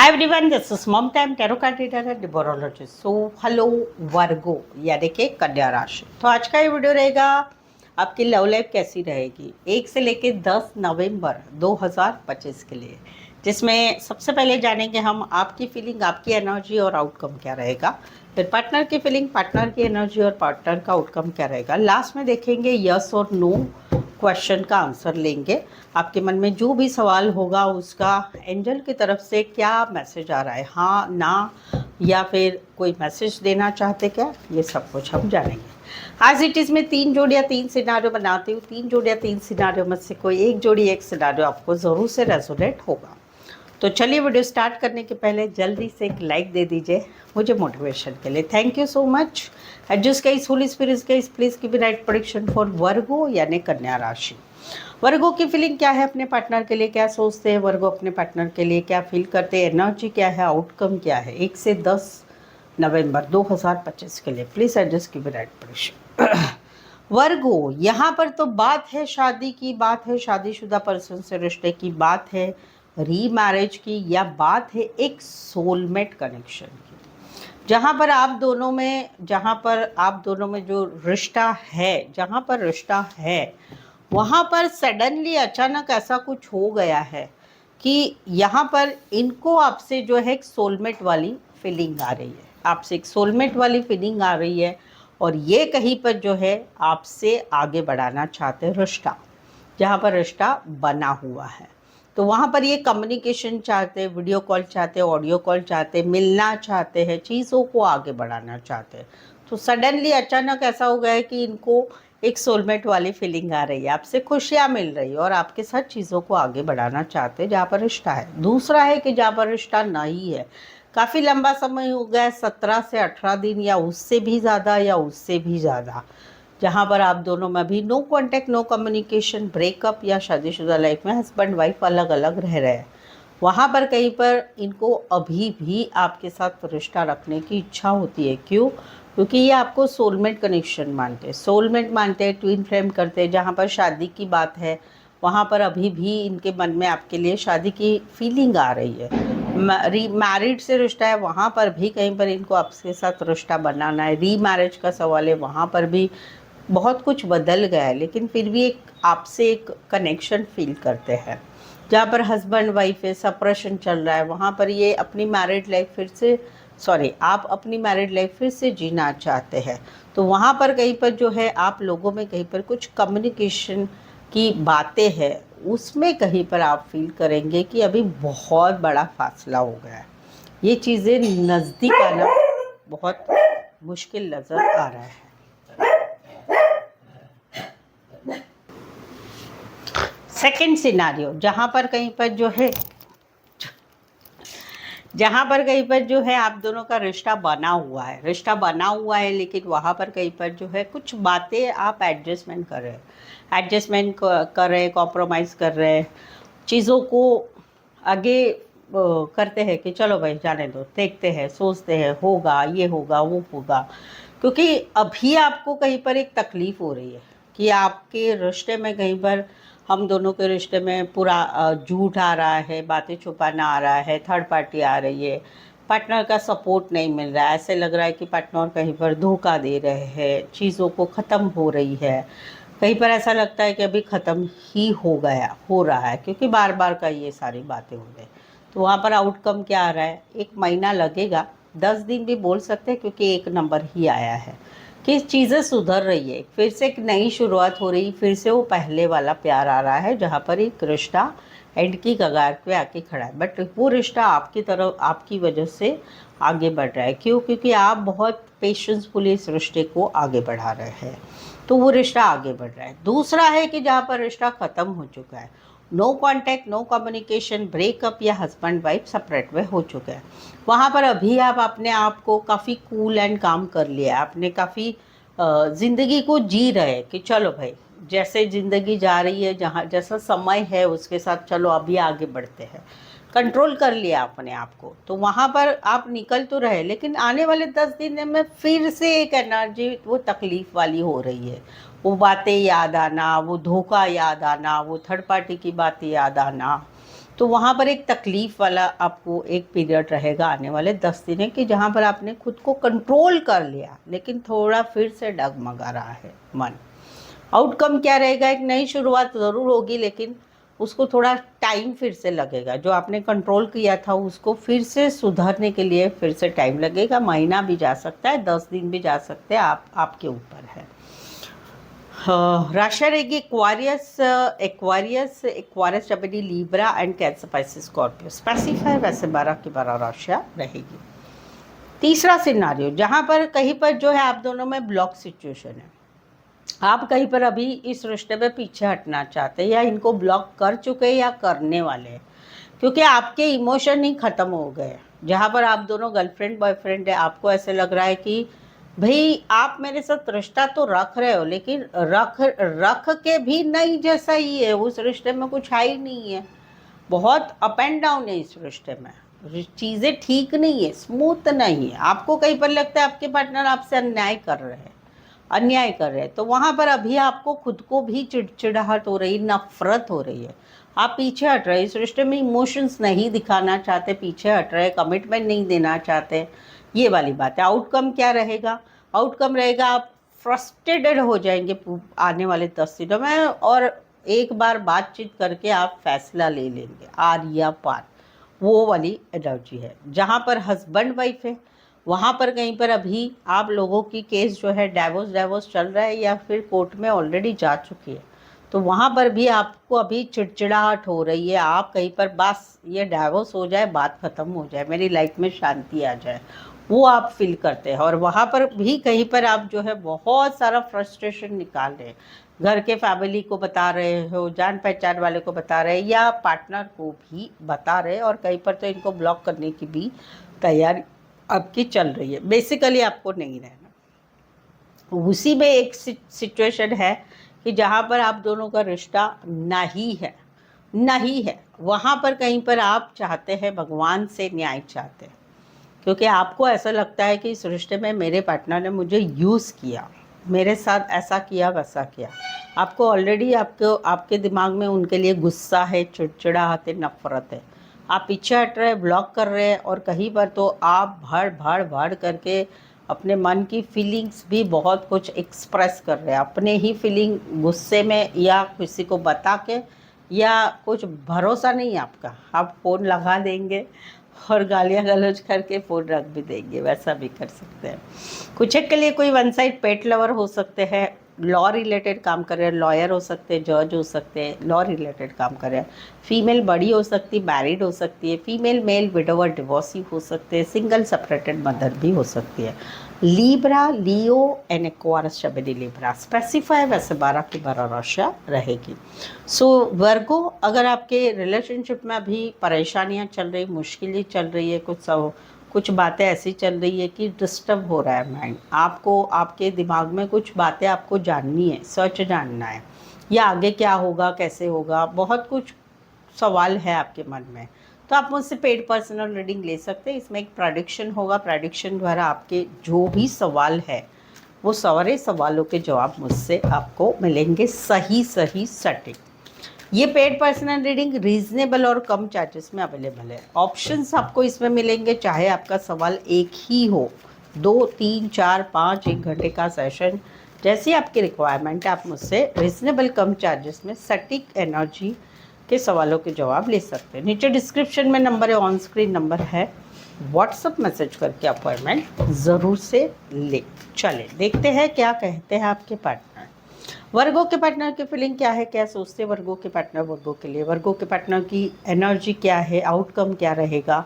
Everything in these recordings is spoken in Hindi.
Hi everyone, this is Mamta. I'm tarot card reader and numerologist. So hello वर्गो यानी कि कन्या राशि। तो आज का ये वीडियो रहेगा आपकी लव लाइफ कैसी रहेगी 1 से लेके 10 नवंबर 2025 के लिए, जिसमें सबसे पहले जानेंगे हम आपकी फीलिंग, आपकी एनर्जी और आउटकम क्या रहेगा। फिर पार्टनर की फीलिंग, पार्टनर की एनर्जी और पार्टनर का आउटकम क्या रहेगा। लास्ट में देखेंगे यस और नो क्वेश्चन का आंसर लेंगे। आपके मन में जो भी सवाल होगा उसका एंजल की तरफ से क्या मैसेज आ रहा है, हाँ ना, या फिर कोई मैसेज देना चाहते क्या, ये सब कुछ हम जानेंगे। आज इट इज़ में 3 जोड़ी या 3 सिनारियो बनाती हूँ। 3 जोड़ी या 3 सिनारियो में से कोई एक जोड़ी, एक सिनारियो आपको ज़रूर से रेजोनेट होगा। तो चलिए वीडियो स्टार्ट करने के पहले जल्दी से एक लाइक दे दीजिए मुझे मोटिवेशन के लिए। Thank you so much. Adjust guys, holy spirit guys, please give me right prediction for Virgo यानी कन्या राशि। वर्गो की फीलिंग क्या है अपने पार्टनर के लिए, क्या सोचते हैं वर्गो अपने पार्टनर के लिए, क्या फील करते हैं, एनर्जी क्या है, आउटकम क्या है 1 से 10 नवंबर 2025 के लिए। Please adjust give me right prediction. Virgo, यहाँ पर तो बात है शादी की, बात है शादीशुदा पर्सन से रिश्ते की, बात है रीमैरिज की, या बात है एक सोलमेट कनेक्शन की। जहाँ पर आप दोनों में जो रिश्ता है, जहाँ पर रिश्ता है वहाँ पर सडनली अचानक ऐसा कुछ हो गया है कि यहाँ पर इनको आपसे जो है एक सोलमेट वाली फीलिंग आ रही है, आपसे एक सोलमेट वाली फीलिंग आ रही है, और ये कहीं पर जो है आपसे आगे बढ़ाना चाहते हैं रिश्ता। जहाँ पर रिश्ता बना हुआ है तो वहाँ पर ये कम्युनिकेशन चाहते हैं, वीडियो कॉल चाहते हैं, ऑडियो कॉल चाहते हैं, मिलना चाहते हैं, चीज़ों को आगे बढ़ाना चाहते हैं। तो सडनली अचानक ऐसा हो गया है कि इनको एक सोलमेट वाली फीलिंग आ रही है, आपसे खुशियाँ मिल रही है और आपके साथ चीज़ों को आगे बढ़ाना चाहते हैं जहाँ पर रिश्ता है। दूसरा है कि जहाँ पर रिश्ता नहीं है, काफ़ी लंबा समय हो गया है, 17 से 18 दिन या उससे भी ज़्यादा, जहाँ पर आप दोनों में भी no contact, no communication, breakup, या शादीशुदा लाइफ में हस्बैंड वाइफ अलग अलग रह रहे हैं। वहाँ पर कहीं पर इनको अभी भी आपके साथ रिश्ता रखने की इच्छा होती है। क्यों? क्योंकि ये आपको सोलमेट कनेक्शन मानते हैं, सोलमेट मानते हैं, ट्विन फ्लेम करते हैं। जहाँ पर शादी की बात है वहाँ पर अभी भी इनके मन में आपके लिए शादी की फीलिंग आ रही है। मैरिड से रिश्ता है, वहाँ पर भी कहीं पर इनको आपके साथ रिश्ता बनाना है। रीमैरिज का सवाल है, वहाँ पर भी बहुत कुछ बदल गया है, लेकिन फिर भी एक आपसे एक कनेक्शन फील करते हैं। जहाँ पर हस्बैंड वाइफ है, सेपरेशन चल रहा है, वहाँ पर ये अपनी मैरिड लाइफ आप अपनी मैरिड लाइफ फिर से जीना चाहते हैं। तो वहाँ पर कहीं पर जो है आप लोगों में कहीं पर कुछ कम्युनिकेशन की बातें हैं, उसमें कहीं पर आप फील करेंगे कि अभी बहुत बड़ा फासला हो गया है। ये चीज़ें नज़दीक आना बहुत मुश्किल नज़र आ रहा है। सेकेंड सिनारियो, जहाँ पर कहीं पर जो है आप दोनों का रिश्ता बना हुआ है, लेकिन वहाँ पर कहीं पर जो है कुछ बातें आप एडजस्टमेंट कर रहे हैं, कॉम्प्रोमाइज़ कर रहे हैं, चीज़ों को आगे करते हैं कि चलो भाई जाने दो, देखते हैं, सोचते हैं, होगा, ये होगा, वो होगा। क्योंकि अभी आपको कहीं पर एक तकलीफ़ हो रही है कि आपके रिश्ते में कहीं पर, हम दोनों के रिश्ते में पूरा झूठ आ रहा है, बातें छुपाना आ रहा है, थर्ड पार्टी आ रही है, पार्टनर का सपोर्ट नहीं मिल रहा है, ऐसे लग रहा है कि पार्टनर कहीं पर धोखा दे रहे हैं, चीज़ों को ख़त्म हो रही है, कहीं पर ऐसा लगता है कि अभी ख़त्म ही हो रहा है, क्योंकि बार बार का ये सारी बातें हो रही। तो वहाँ पर आउटकम क्या आ रहा है, 1 महीना लगेगा, 10 दिन भी बोल सकते हैं, क्योंकि 1 नंबर ही आया है कि चीज़ें सुधर रही है, फिर से एक नई शुरुआत हो रही, फिर से वो पहले वाला प्यार आ रहा है, जहाँ पर एक रिश्ता एंड की कगार पे आके खड़ा है। बट वो रिश्ता आपकी तरफ, आपकी वजह से आगे बढ़ रहा है। क्यों? क्योंकि आप बहुत पेशेंसफुली इस रिश्ते को आगे बढ़ा रहे हैं, तो वो रिश्ता आगे बढ़ रहा है। दूसरा है कि जहाँ पर रिश्ता ख़त्म हो चुका है, no contact, no communication, breakup, या हस्बैंड वाइफ सेपरेट में हो चुके हैं, वहाँ पर अभी आप अपने आप को काफ़ी कूल एंड काम कर लिया है, आपने काफ़ी ज़िंदगी को जी रहे हैं कि चलो भाई, जैसे ज़िंदगी जा रही है, जहाँ जैसा समय है उसके साथ चलो अभी आगे बढ़ते हैं, कंट्रोल कर लिया अपने आप को। तो वहाँ पर आप निकल तो रहे, लेकिन आने वाले 10 दिन में फिर से एक एनर्जी वो तकलीफ़ वाली हो रही है, वो बातें याद आना, वो धोखा याद आना, वो थर्ड पार्टी की बातें याद आना। तो वहाँ पर एक तकलीफ़ वाला आपको एक पीरियड रहेगा आने वाले 10 दिन है कि जहाँ पर आपने खुद को कंट्रोल कर लिया, लेकिन थोड़ा फिर से डगमगा रहा है मन। आउटकम क्या रहेगा, एक नई शुरुआत ज़रूर होगी, लेकिन उसको थोड़ा टाइम फिर से लगेगा। जो आपने कंट्रोल किया था उसको फिर से सुधरने के लिए फिर से टाइम लगेगा। महीना भी जा सकता है, 10 दिन भी जा सकते हैं, आपके ऊपर है। राशि रहेगी एक्वारियस, एक्वारियस जमिनी, Libra and cancer, Pisces, Scorpio. Specify वैसे 12 की 12 राशियाँ रहेगी। तीसरा सिनारियो, जहाँ पर कहीं पर जो है आप दोनों में ब्लॉक सिचुएशन है, आप कहीं पर अभी इस रिश्ते में पीछे हटना चाहते हैं या इनको ब्लॉक कर चुके हैं या करने वाले हैं, क्योंकि आपके इमोशन ही ख़त्म हो गए। जहाँ पर आप दोनों गर्लफ्रेंड बॉयफ्रेंड है, आपको ऐसे लग रहा है कि भाई आप मेरे साथ रिश्ता तो रख रहे हो, लेकिन रख रख के भी नहीं जैसा ही है, उस रिश्ते में कुछ है ही नहीं है। बहुत अप एंड डाउन है इस रिश्ते में, चीज़ें ठीक नहीं है, स्मूथ नहीं है। आपको कहीं पर लगता है आपके पार्टनर आपसे अन्याय कर रहे हैं, तो वहाँ पर अभी आपको खुद को भी चिड़चिड़ाहट हो रही, नफरत हो रही है। आप पीछे हट रहे, इस रिश्ते में इमोशंस नहीं दिखाना चाहते, पीछे हट रहे, कमिटमेंट नहीं देना चाहते, ये वाली बात है। आउटकम क्या रहेगा, आउटकम रहेगा आप फ्रस्ट्रेटेड हो जाएंगे आने वाले 10 दिनों में, और एक बार बातचीत करके आप फैसला ले लेंगे, आर या पार, वो वाली एनर्जी है। जहाँ पर हस्बैंड वाइफ है वहाँ पर कहीं पर अभी आप लोगों की केस जो है डाइवोर्स चल रहा है या फिर कोर्ट में ऑलरेडी जा चुकी है, तो वहाँ पर भी आपको अभी चिड़चिड़ाहट हो रही है। आप कहीं पर बस ये डाइवोर्स हो जाए, बात ख़त्म हो जाए, मेरी लाइफ में शांति आ जाए, वो आप फील करते हैं। और वहाँ पर भी कहीं पर आप जो है बहुत सारा फ्रस्ट्रेशन निकाल रहे हैं, घर के फैमिली को बता रहे हो, जान पहचान वाले को बता रहे हैं या पार्टनर को भी बता रहे हैं, और कहीं पर तो इनको ब्लॉक करने की भी तैयारी आपकी चल रही है। बेसिकली आपको नहीं रहना। उसी में एक सिचुएशन है कि जहाँ पर आप दोनों का रिश्ता नहीं है, वहाँ पर कहीं पर आप चाहते हैं, भगवान से न्याय चाहते हैं, क्योंकि आपको ऐसा लगता है कि इस रिश्ते में मेरे पार्टनर ने मुझे यूज़ किया, मेरे साथ ऐसा किया वैसा किया। आपको ऑलरेडी आपके दिमाग में उनके लिए गुस्सा है, चिड़चिड़ाहट है, नफरत है। आप पीछे हट रहे, ब्लॉक कर रहे हैं, और कहीं पर तो आप भड़ करके अपने मन की फीलिंग्स भी बहुत कुछ एक्सप्रेस कर रहे हैं, अपने ही फीलिंग गुस्से में या किसी को बता के, या कुछ भरोसा नहीं है आपका, आप फ़ोन लगा देंगे और गालियाँ गलौज करके फ़ोन रख भी देंगे, वैसा भी कर सकते हैं। कुछ एक के लिए कोई वन साइड पेट लवर हो सकते हैं, लॉ रिलेटेड काम कर रहे हैं, लॉयर हो सकते हैं, जज हो सकते हैं, लॉ रिलेटेड काम कर रहे हैं। फीमेल बड़ी हो सकती है, मैरिड हो सकती है, फीमेल मेल विडोवर डिवोर्सी हो सकते हैं, सिंगल सेपरेटेड मदर भी हो सकती है। लीब्रा, लियो एंड एक्वारियस जमिनी, लीब्रा स्पेसिफाई वैसे 12 की 12 राशियाँ रहेगी। सो वर्गो, अगर आपके रिलेशनशिप में अभी परेशानियाँ चल रही, मुश्किलें चल रही है, कुछ बातें ऐसी चल रही है कि डिस्टर्ब हो रहा है माइंड आपको, आपके दिमाग में कुछ बातें आपको जाननी है, सच जानना है, या आगे क्या होगा, कैसे होगा, बहुत कुछ सवाल है आपके मन में, तो आप मुझसे पेड पर्सनल रीडिंग ले सकते हैं। इसमें एक प्रेडिक्शन होगा, प्रेडिक्शन द्वारा आपके जो भी सवाल है वो सारे सवालों के जवाब मुझसे आपको मिलेंगे, सही सटीक। ये पेड पर्सनल रीडिंग रीजनेबल और कम चार्जेस में अवेलेबल है। ऑप्शंस आपको इसमें मिलेंगे, चाहे आपका सवाल एक ही हो, 2, 3, 4, 5, 1 घंटे का सेशन, जैसी आपकी रिक्वायरमेंट है, आप मुझसे रीजनेबल कम चार्जेस में सटीक एनर्जी के सवालों के जवाब ले सकते हैं। नीचे डिस्क्रिप्शन में नंबर है, ऑन स्क्रीन नंबर है, व्हाट्सअप मैसेज करके अपॉइंटमेंट ज़रूर से ले। चले देखते हैं क्या कहते हैं आपके पार्टनर। वर्गों के पार्टनर की फीलिंग क्या है, क्या सोचते हैं वर्गों के पार्टनर वर्गों के लिए, वर्गों के पार्टनर की एनर्जी क्या है, आउटकम क्या रहेगा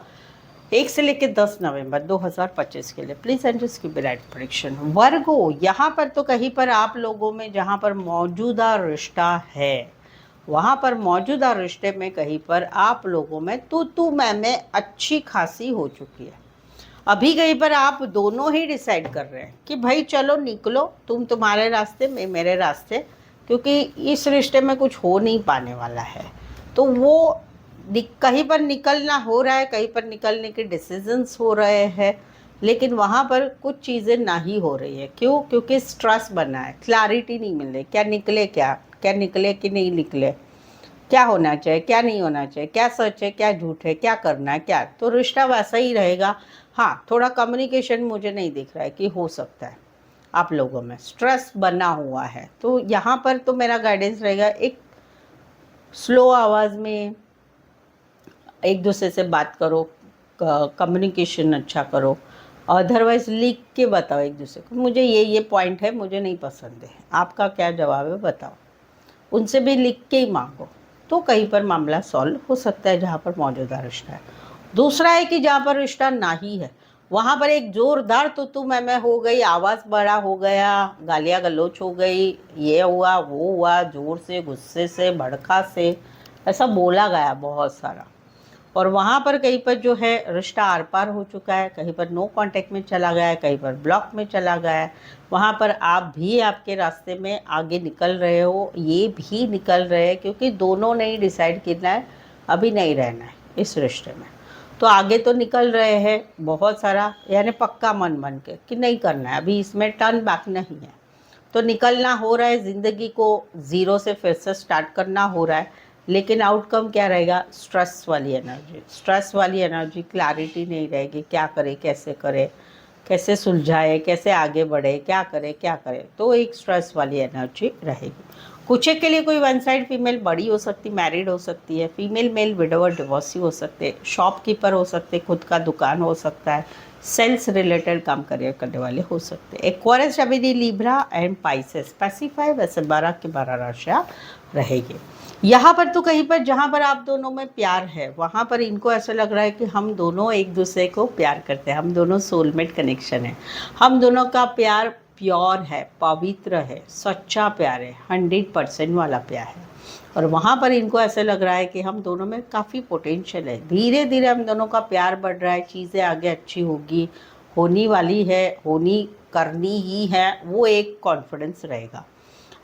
1 से लेकर 10 नवंबर 2025 के लिए। Please and just give right prediction. Virgo, यहाँ पर तो कहीं पर आप लोगों में जहाँ पर मौजूदा रिश्ता है, वहाँ पर मौजूदा रिश्ते में कहीं पर आप लोगों में तू मैं अच्छी खासी हो चुकी है। अभी कहीं पर आप दोनों ही डिसाइड कर रहे हैं कि भाई चलो निकलो, तुम तुम्हारे रास्ते, मैं मेरे रास्ते, क्योंकि इस रिश्ते में कुछ हो नहीं पाने वाला है। तो वो कहीं पर निकलना हो रहा है, कहीं पर निकलने के डिसीजंस हो रहे हैं, लेकिन वहाँ पर कुछ चीज़ें नहीं हो रही है। क्यों? क्योंकि स्ट्रेस बना है, क्लैरिटी नहीं मिल रही, क्या निकले कि नहीं निकले, क्या होना चाहिए, क्या नहीं होना चाहिए, क्या सच है, क्या झूठ है, क्या करना है, क्या, तो रिश्ता वैसा ही रहेगा। हाँ, थोड़ा कम्युनिकेशन मुझे नहीं दिख रहा है कि हो सकता है आप लोगों में स्ट्रेस बना हुआ है। तो यहाँ पर तो मेरा गाइडेंस रहेगा, एक स्लो आवाज़ में एक दूसरे से बात करो, कम्युनिकेशन अच्छा करो। अदरवाइज लिख के बताओ एक दूसरे को, मुझे ये पॉइंट है, मुझे नहीं पसंद है, आपका क्या जवाब है बताओ। उनसे भी लिख के ही मांगो, तो कहीं पर मामला सॉल्व हो सकता है जहाँ पर मौजूदा रिश्ता है। दूसरा है कि जहाँ पर रिश्ता नहीं है वहाँ पर एक जोरदार तू मैं हो गई, आवाज़ बड़ा हो गया, गालियाँ गलौच हो गई, ये हुआ वो हुआ, जोर से, गुस्से से, भड़का से, ऐसा बोला गया बहुत सारा। और वहाँ पर कहीं पर जो है रिश्ता आर पार हो चुका है, कहीं पर नो कांटेक्ट में चला गया है, कहीं पर ब्लॉक में चला गया है। वहाँ पर आप भी आपके रास्ते में आगे निकल रहे हो, ये भी निकल रहे हैं, क्योंकि दोनों ने ही डिसाइड करना है अभी नहीं रहना है इस रिश्ते में। तो आगे तो निकल रहे हैं बहुत सारा, यानी पक्का मन बन के कि नहीं करना है, अभी इसमें टर्न बैक नहीं है। तो निकलना हो रहा है, ज़िंदगी को ज़ीरो से फिर से स्टार्ट करना हो रहा है। लेकिन आउटकम क्या रहेगा? स्ट्रेस वाली एनर्जी, स्ट्रेस वाली एनर्जी, क्लैरिटी नहीं रहेगी, क्या करे, कैसे सुलझाए, कैसे आगे बढ़े, क्या करे, तो एक स्ट्रेस वाली एनर्जी रहेगी। कुछ एक के लिए कोई वन साइड फीमेल बड़ी हो सकती, मैरिड हो सकती है, फीमेल मेल विडोवर डिवोर्सी हो सकते, शॉपकीपर हो सकते, खुद का दुकान हो सकता है, सेल्स रिलेटेड काम करियर करने वाले हो सकते हैं। एक्वारियस, जमीनी, लिब्रा एंड पाइसेस स्पेसिफाई वैसे 12 की 12 राशियाँ रहेगी। यहाँ पर तो कहीं पर जहाँ पर आप दोनों में प्यार है वहाँ पर इनको ऐसा लग रहा है कि हम दोनों एक दूसरे को प्यार करते हैं, हम दोनों सोलमेट कनेक्शन है, हम दोनों का प्यार प्योर है, पवित्र है, सच्चा प्यार है, 100% वाला प्यार है। और वहाँ पर इनको ऐसे लग रहा है कि हम दोनों में काफ़ी पोटेंशियल है, धीरे धीरे हम दोनों का प्यार बढ़ रहा है, चीज़ें आगे अच्छी होगी, होने वाली है, होनी करनी ही है, वो एक कॉन्फिडेंस रहेगा।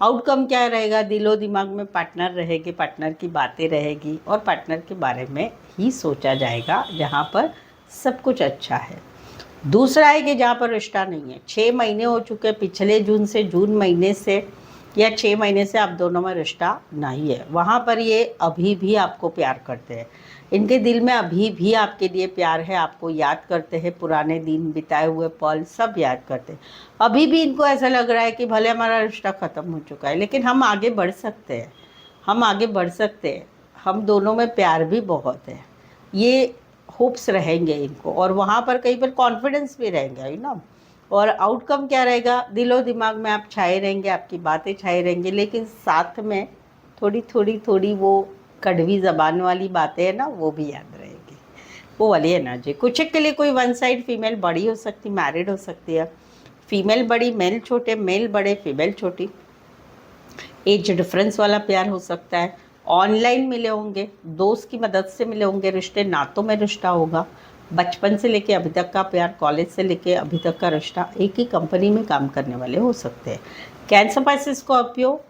आउटकम क्या रहेगा? दिलो दिमाग में पार्टनर रहेगी, पार्टनर की बातें रहेगी और पार्टनर के बारे में ही सोचा जाएगा जहाँ पर सब कुछ अच्छा है। दूसरा है कि जहाँ पर रिश्ता नहीं है, 6 महीने हो चुके, पिछले जून महीने से या 6 महीने से आप दोनों में रिश्ता नहीं है, वहाँ पर ये अभी भी आपको प्यार करते हैं, इनके दिल में अभी भी आपके लिए प्यार है, आपको याद करते हैं, पुराने दिन बिताए हुए पल सब याद करते हैं। अभी भी इनको ऐसा लग रहा है कि भले हमारा रिश्ता ख़त्म हो चुका है लेकिन हम आगे बढ़ सकते हैं, हम दोनों में प्यार भी बहुत है, ये होप्स रहेंगे इनको। और वहाँ पर कहीं पर कॉन्फिडेंस भी रहेंगे, यू नो। और आउटकम क्या रहेगा? दिलो दिमाग में आप छाए रहेंगे, आपकी बातें छाई रहेंगी, लेकिन साथ में थोड़ी वो कड़वी ज़बान वाली बातें हैं ना, वो भी याद रहेगी, वो वाली एनर्जी। कुछ के लिए कोई वन साइड फीमेल बड़ी हो सकती, मैरिड हो सकती है, फीमेल बड़ी मेल छोटे, मेल बड़े फीमेल छोटी, एज डिफरेंस वाला प्यार हो सकता है। ऑनलाइन मिले होंगे, दोस्त की मदद से मिले होंगे, रिश्ते नातों में रिश्ता होगा, बचपन से लेके अभी तक का प्यार, कॉलेज से लेके अभी तक का रिश्ता, एक ही कंपनी में काम करने वाले हो सकते हैं। Cancer, Pisces, Scorpio,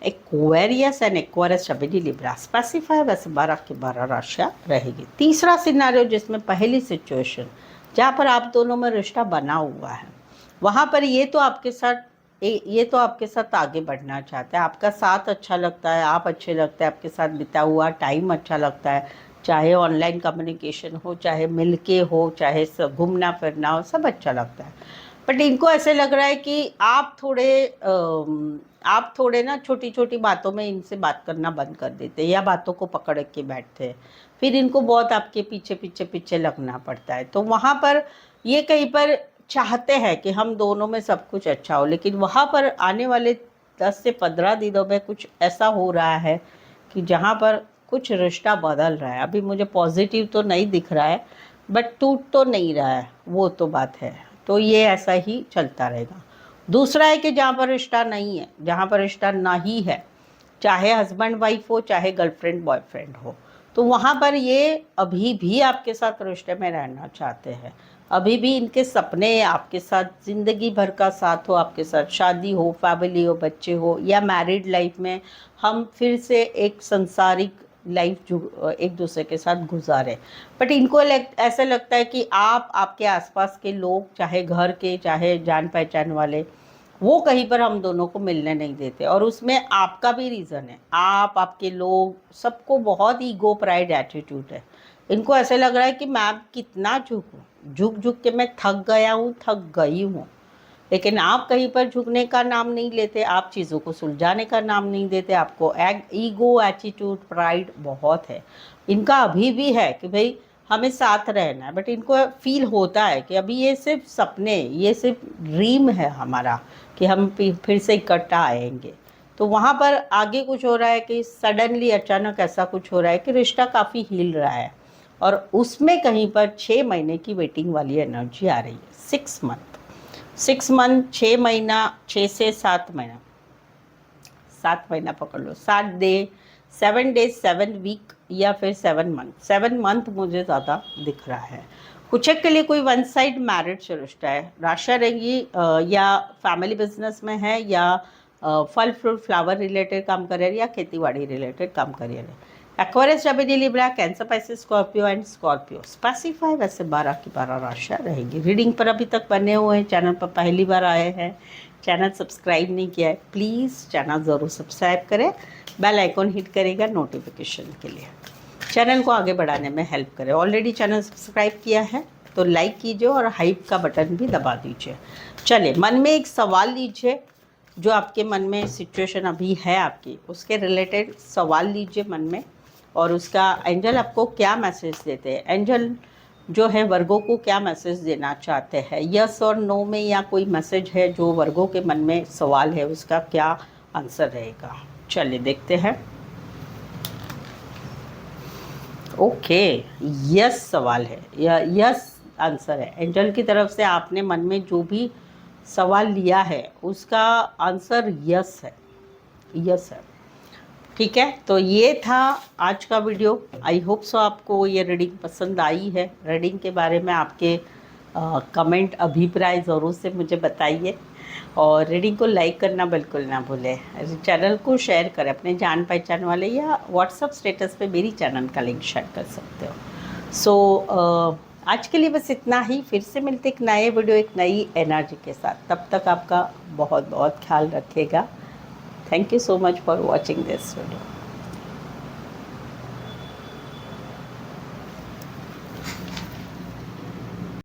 Aquarius and Aquarius, जमीनी, लिब्रा स्पेसिफाई वैसे 12 की 12 राशियाँ रहेगी। तीसरा सिनारियो जिसमें पहली सिचुएशन जहाँ पर आप दोनों में रिश्ता बना हुआ है, वहाँ पर ये तो आपके साथ आगे बढ़ना चाहता है, आपका साथ अच्छा लगता है, आप अच्छे लगते हैं, आपके साथ बिता हुआ टाइम अच्छा लगता है, चाहे ऑनलाइन कम्युनिकेशन हो, चाहे मिलके हो, चाहे घूमना फिरना हो, सब अच्छा लगता है। बट इनको ऐसे लग रहा है कि आप थोड़े ना छोटी छोटी बातों में इनसे बात करना बंद कर देते हैं या बातों को पकड़ के बैठते हैं, फिर इनको बहुत आपके पीछे लगना पड़ता है। तो वहाँ पर ये कहीं पर चाहते हैं कि हम दोनों में सब कुछ अच्छा हो, लेकिन वहाँ पर आने वाले 10 से 15 दिनों में कुछ ऐसा हो रहा है कि जहाँ पर कुछ रिश्ता बदल रहा है। अभी मुझे पॉजिटिव तो नहीं दिख रहा है, बट टूट तो नहीं रहा है, वो तो बात है। तो ये ऐसा ही चलता रहेगा। दूसरा है कि जहाँ पर रिश्ता नहीं है, जहाँ पर रिश्ता नहीं है, चाहे हस्बैंड वाइफ हो, चाहे गर्लफ्रेंड बॉयफ्रेंड हो, तो वहाँ पर ये अभी भी आपके साथ रिश्ते में रहना चाहते हैं, अभी भी इनके सपने आपके साथ ज़िंदगी भर का साथ हो, आपके साथ शादी हो, फैमिली हो, बच्चे हो, या मैरिड लाइफ में हम फिर से एक संसारिक लाइफ एक दूसरे के साथ गुजारें। बट इनको ऐसा लगता है कि आपके आसपास के लोग, चाहे घर के चाहे जान पहचान वाले, वो कहीं पर हम दोनों को मिलने नहीं देते। और उसमें आपका भी रीज़न है, आपके लोग, सबको बहुत ईगो प्राइड एटीट्यूड है। इनको ऐसे लग रहा है कि मैं कितना झुकूँ, झुक झुक के मैं थक गया हूँ, थक गई हूँ। लेकिन आप कहीं पर झुकने का नाम नहीं लेते, आप चीज़ों को सुलझाने का नाम नहीं देते। आपको ईगो, एटीट्यूड, प्राइड बहुत है। इनका अभी भी है कि भाई हमें साथ रहना है, बट इनको फील होता है कि अभी ये सिर्फ सपने, ये सिर्फ ड्रीम है हमारा कि हम फिर से इकट्ठा आएंगे। तो वहाँ पर आगे कुछ हो रहा है कि सडनली अचानक ऐसा कुछ हो रहा है कि रिश्ता काफ़ी हिल रहा है, और उसमें कहीं पर 6 महीने की वेटिंग वाली एनर्जी आ रही है। 6 मंथ 6 महीना, 6 से 7 महीना, 7 महीना पकड़ लो, 7 डेज 7 वीक, या फिर 7 मंथ। 7 मंथ मुझे ज़्यादा दिख रहा है। कुछ एक के लिए कोई वन साइड मैरिज रिश्ता है। राशा रहेंगी या फैमिली बिजनेस में है, या फल फ्रूट फ्लावर रिलेटेड काम कर रहे हैं, या खेती बाड़ी रिलेटेड काम कर रहे हैं। Aquarius, Gemini, Libra, cancer, Pisces, Scorpio and Scorpio. Specify वैसे 12 की 12 राशियाँ रहेगी। रीडिंग पर अभी तक बने हुए हैं, चैनल पर पहली बार आए हैं, चैनल सब्सक्राइब नहीं किया है, प्लीज़ चैनल ज़रूर सब्सक्राइब करें, बेल आइकॉन हिट करेगा नोटिफिकेशन के लिए, चैनल को आगे बढ़ाने में हेल्प करें। ऑलरेडी चैनल सब्सक्राइब किया है तो लाइक कीजिए और हाइप का बटन भी दबा दीजिए। चलिए, मन में एक सवाल लीजिए, जो आपके मन में सिचुएशन अभी है आपकी, उसके रिलेटेड सवाल लीजिए मन में, और उसका एंजल आपको क्या मैसेज देते हैं। एंजल जो है वर्गों को क्या मैसेज देना चाहते हैं, यस और नो में, या कोई मैसेज है जो वर्गों के मन में सवाल है उसका क्या आंसर रहेगा। चलिए देखते हैं। ओके, यस सवाल है, यस आंसर है। एंजल की तरफ से आपने मन में जो भी सवाल लिया है उसका आंसर यस है, यस है। ठीक है, तो ये था आज का वीडियो। आई होप सो आपको ये रीडिंग पसंद आई है। रीडिंग के बारे में आपके कमेंट, अभिप्राय ज़रूर से मुझे बताइए, और रीडिंग को लाइक करना बिल्कुल ना भूलें। चैनल को शेयर करें अपने जान पहचान वाले, या व्हाट्सअप स्टेटस पे मेरी चैनल का लिंक शेयर कर सकते हो। सो आज के लिए बस इतना ही। फिर से मिलते एक नए वीडियो, एक नई एनर्जी के साथ। तब तक आपका बहुत बहुत ख्याल रखिएगा। Thank you so much for watching this video.